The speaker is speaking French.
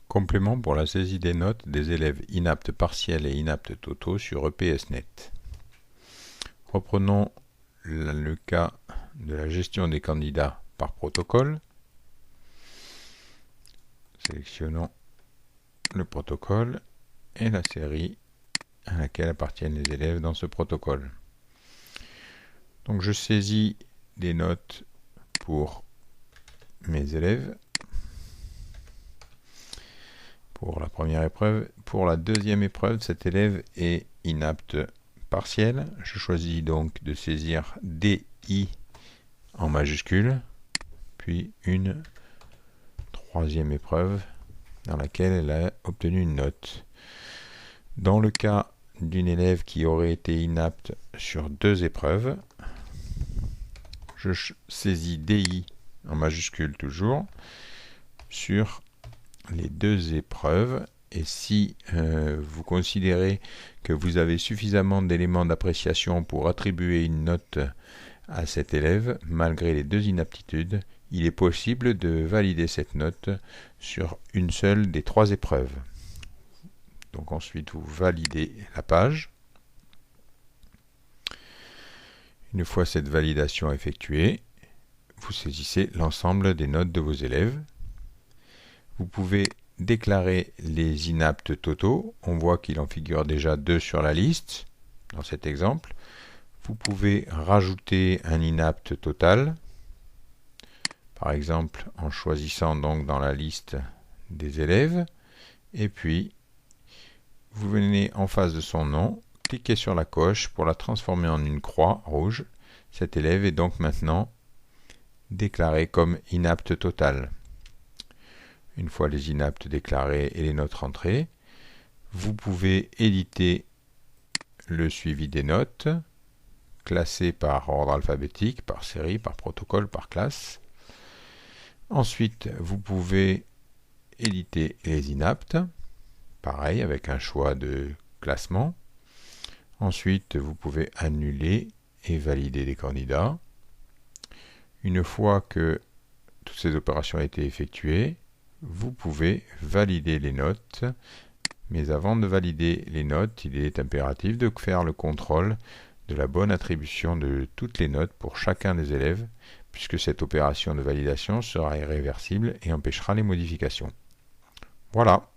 Complément pour la saisie des notes des élèves inaptes partiels et inaptes totaux sur EPSnet. Reprenons le cas de la gestion des candidats par protocole. Sélectionnons le protocole et la série à laquelle appartiennent les élèves dans ce protocole. Donc je saisis des notes pour mes élèves. Pour la première épreuve. Pour la deuxième épreuve, cet élève est inapte partiel. Je choisis donc de saisir DI en majuscule, puis une troisième épreuve dans laquelle elle a obtenu une note. Dans le cas d'une élève qui aurait été inapte sur deux épreuves, je saisis DI en majuscule toujours sur les deux épreuves, et si vous considérez que vous avez suffisamment d'éléments d'appréciation pour attribuer une note à cet élève, malgré les deux inaptitudes, il est possible de valider cette note sur une seule des trois épreuves. Donc ensuite vous validez la page. Une fois cette validation effectuée, vous saisissez l'ensemble des notes de vos élèves. Vous pouvez déclarer les inaptes totaux. On voit qu'il en figure déjà 2 sur la liste, dans cet exemple. Vous pouvez rajouter un inapte total, par exemple en choisissant donc dans la liste des élèves. Et puis, vous venez en face de son nom, cliquez sur la coche pour la transformer en une croix rouge. Cet élève est donc maintenant déclaré comme inapte total. Une fois les inaptes déclarés et les notes rentrées, vous pouvez éditer le suivi des notes, classées par ordre alphabétique, par série, par protocole, par classe. Ensuite, vous pouvez éditer les inaptes, pareil avec un choix de classement. Ensuite, vous pouvez annuler et valider les candidats. Une fois que toutes ces opérations ont été effectuées, vous pouvez valider les notes, mais avant de valider les notes, il est impératif de faire le contrôle de la bonne attribution de toutes les notes pour chacun des élèves, puisque cette opération de validation sera irréversible et empêchera les modifications. Voilà.